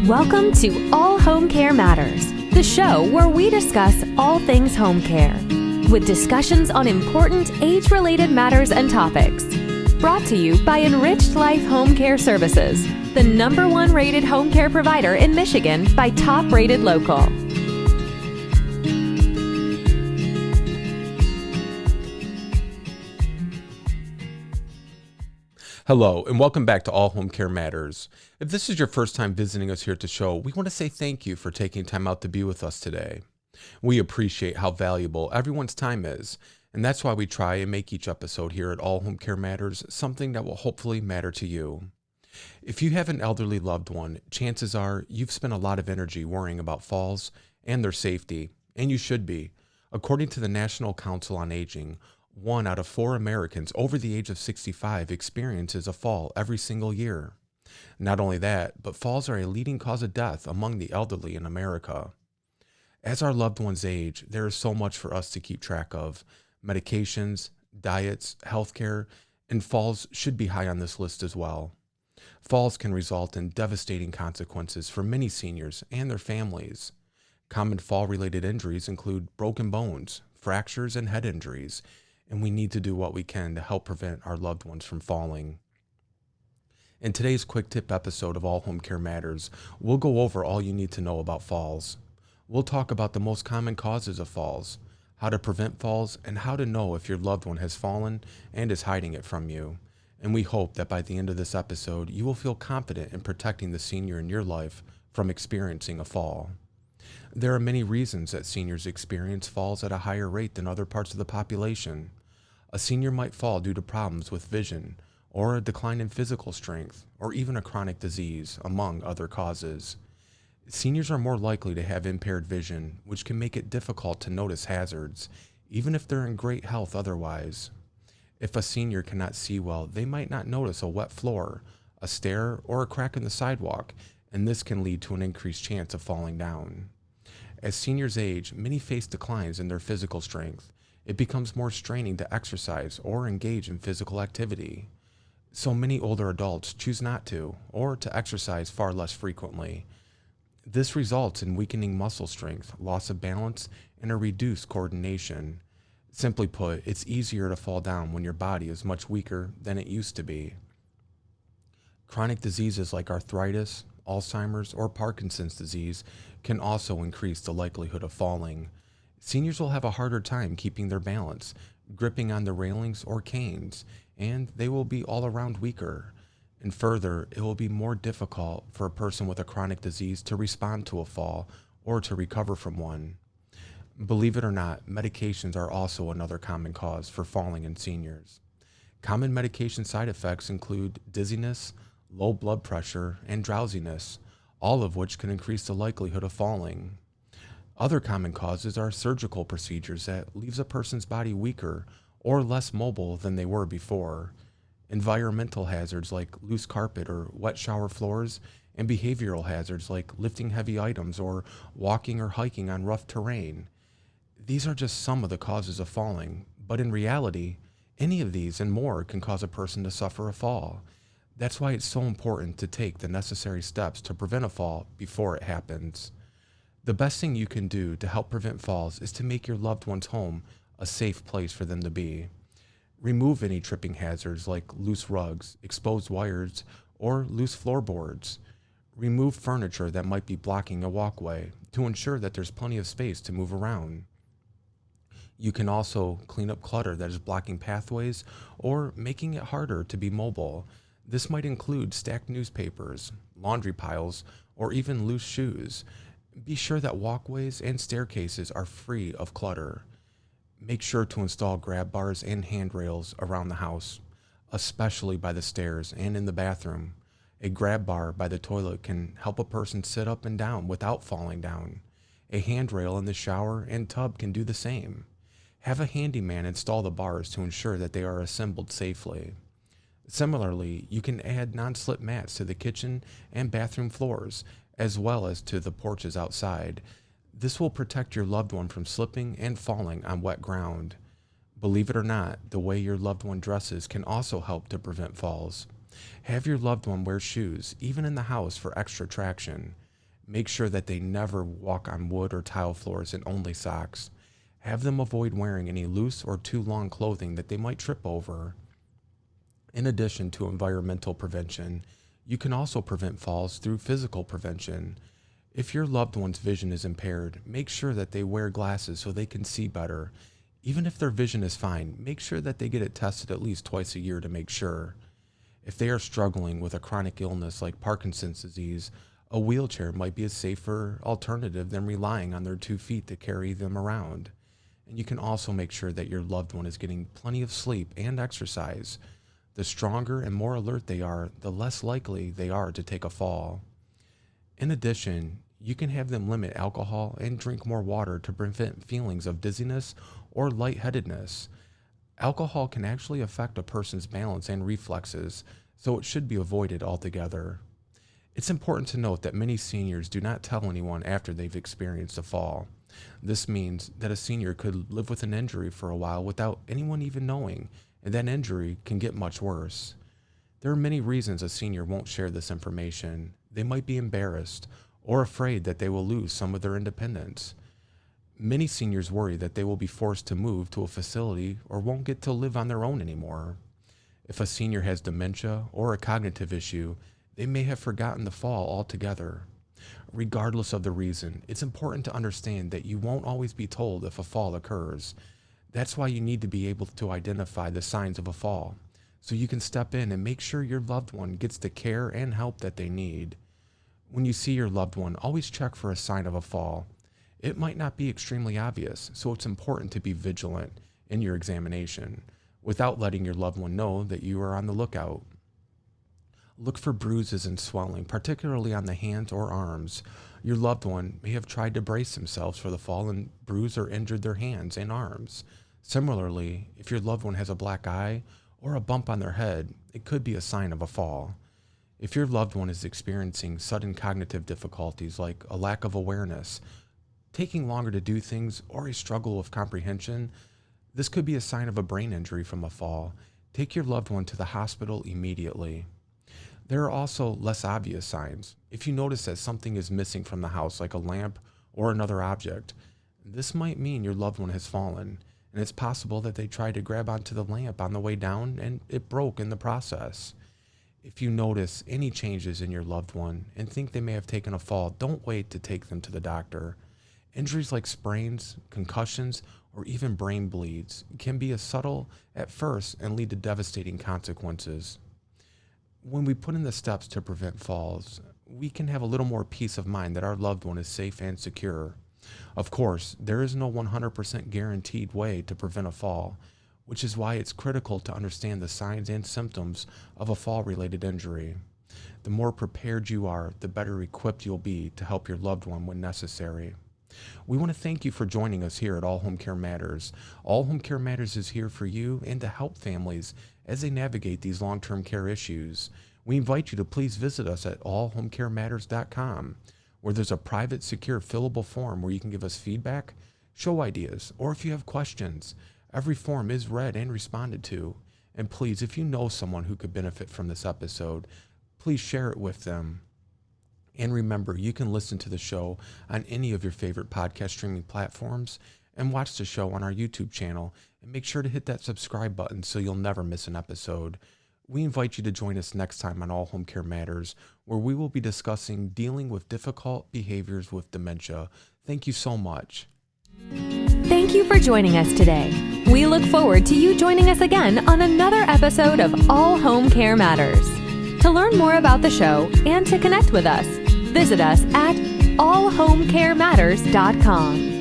Welcome to All Home Care Matters, the show where we discuss all things home care, with discussions on important age-related matters and topics. Brought to you by Enriched Life Home Care Services, the #1 rated home care provider in Michigan by Top Rated Local. Hello, and welcome back to All Home Care Matters. If this is your first time visiting us here at the show, we want to say thank you for taking time out to be with us today. We appreciate how valuable everyone's time is, and that's why we try and make each episode here at All Home Care Matters something that will hopefully matter to you. If you have an elderly loved one, chances are you've spent a lot of energy worrying about falls and their safety, and you should be. According to the National Council on Aging, 1 out of 4 Americans over the age of 65 experiences a fall every single year. Not only that, but falls are a leading cause of death among the elderly in America. As our loved ones age, there is so much for us to keep track of. Medications, diets, healthcare, and falls should be high on this list as well. Falls can result in devastating consequences for many seniors and their families. Common fall-related injuries include broken bones, fractures, and head injuries, and we need to do what we can to help prevent our loved ones from falling. In today's quick tip episode of All Home Care Matters, we'll go over all you need to know about falls. We'll talk about the most common causes of falls, how to prevent falls, and how to know if your loved one has fallen and is hiding it from you. And we hope that by the end of this episode, you will feel confident in protecting the senior in your life from experiencing a fall. There are many reasons that seniors experience falls at a higher rate than other parts of the population. A senior might fall due to problems with vision, or a decline in physical strength, or even a chronic disease, among other causes. Seniors are more likely to have impaired vision, which can make it difficult to notice hazards, even if they're in great health otherwise. If a senior cannot see well, they might not notice a wet floor, a stair, or a crack in the sidewalk, and this can lead to an increased chance of falling down. As seniors age, many face declines in their physical strength. It becomes more straining to exercise or engage in physical activity. So many older adults choose not to, or to exercise far less frequently. This results in weakening muscle strength, loss of balance, and a reduced coordination. Simply put, it's easier to fall down when your body is much weaker than it used to be. Chronic diseases like arthritis, Alzheimer's, or Parkinson's disease can also increase the likelihood of falling. Seniors will have a harder time keeping their balance, gripping on the railings or canes, and they will be all around weaker. And further, it will be more difficult for a person with a chronic disease to respond to a fall or to recover from one. Believe it or not, medications are also another common cause for falling in seniors. Common medication side effects include dizziness, low blood pressure, and drowsiness, all of which can increase the likelihood of falling. Other common causes are surgical procedures that leaves a person's body weaker or less mobile than they were before. Environmental hazards like loose carpet or wet shower floors, and behavioral hazards like lifting heavy items or walking or hiking on rough terrain. These are just some of the causes of falling, but in reality, any of these and more can cause a person to suffer a fall. That's why it's so important to take the necessary steps to prevent a fall before it happens. The best thing you can do to help prevent falls is to make your loved one's home a safe place for them to be. Remove any tripping hazards like loose rugs, exposed wires, or loose floorboards. Remove furniture that might be blocking a walkway to ensure that there's plenty of space to move around. You can also clean up clutter that is blocking pathways or making it harder to be mobile. This might include stacked newspapers, laundry piles, or even loose shoes. Be sure that walkways and staircases are free of clutter. Make sure to install grab bars and handrails around the house, especially by the stairs and in the bathroom. A grab bar by the toilet can help a person sit up and down without falling down. A handrail in the shower and tub can do the same. Have a handyman install the bars to ensure that they are assembled safely. Similarly, you can add non-slip mats to the kitchen and bathroom floors, as well as to the porches outside. This will protect your loved one from slipping and falling on wet ground. Believe it or not, the way your loved one dresses can also help to prevent falls. Have your loved one wear shoes, even in the house, for extra traction. Make sure that they never walk on wood or tile floors in only socks. Have them avoid wearing any loose or too long clothing that they might trip over. In addition to environmental prevention, you can also prevent falls through physical prevention. If your loved one's vision is impaired, make sure that they wear glasses so they can see better. Even if their vision is fine, make sure that they get it tested at least twice a year to make sure. If they are struggling with a chronic illness like Parkinson's disease, a wheelchair might be a safer alternative than relying on their 2 feet to carry them around. And you can also make sure that your loved one is getting plenty of sleep and exercise. The stronger and more alert they are, the less likely they are to take a fall. In addition, you can have them limit alcohol and drink more water to prevent feelings of dizziness or lightheadedness. Alcohol can actually affect a person's balance and reflexes, so it should be avoided altogether. It's important to note that many seniors do not tell anyone after they've experienced a fall. This means that a senior could live with an injury for a while without anyone even knowing, and that injury can get much worse. There are many reasons a senior won't share this information. They might be embarrassed or afraid that they will lose some of their independence. Many seniors worry that they will be forced to move to a facility or won't get to live on their own anymore. If a senior has dementia or a cognitive issue, they may have forgotten the fall altogether. Regardless of the reason, it's important to understand that you won't always be told if a fall occurs. That's why you need to be able to identify the signs of a fall, so you can step in and make sure your loved one gets the care and help that they need. When you see your loved one, always check for a sign of a fall. It might not be extremely obvious, so it's important to be vigilant in your examination without letting your loved one know that you are on the lookout. Look for bruises and swelling, particularly on the hands or arms. Your loved one may have tried to brace themselves for the fall and bruised or injured their hands and arms. Similarly, if your loved one has a black eye or a bump on their head, it could be a sign of a fall. If your loved one is experiencing sudden cognitive difficulties like a lack of awareness, taking longer to do things, or a struggle with comprehension, this could be a sign of a brain injury from a fall. Take your loved one to the hospital immediately. There are also less obvious signs. If you notice that something is missing from the house, like a lamp or another object, this might mean your loved one has fallen, and it's possible that they tried to grab onto the lamp on the way down and it broke in the process. If you notice any changes in your loved one and think they may have taken a fall, don't wait to take them to the doctor. Injuries like sprains, concussions, or even brain bleeds can be as subtle at first and lead to devastating consequences. When we put in the steps to prevent falls, we can have a little more peace of mind that our loved one is safe and secure. Of course, there is no 100% guaranteed way to prevent a fall, which is why it's critical to understand the signs and symptoms of a fall-related injury. The more prepared you are, the better equipped you'll be to help your loved one when necessary. We want to thank you for joining us here at All Home Care Matters. All Home Care Matters is here for you and to help families as they navigate these long-term care issues. We invite you to please visit us at allhomecarematters.com, where there's a private, secure, fillable form where you can give us feedback, show ideas, or if you have questions. Every form is read and responded to. And please, if you know someone who could benefit from this episode, please share it with them. And remember, you can listen to the show on any of your favorite podcast streaming platforms and watch the show on our YouTube channel. And make sure to hit that subscribe button so you'll never miss an episode. We invite you to join us next time on All Home Care Matters, where we will be discussing dealing with difficult behaviors with dementia. Thank you so much. Thank you for joining us today. We look forward to you joining us again on another episode of All Home Care Matters. To learn more about the show and to connect with us, visit us at allhomecarematters.com.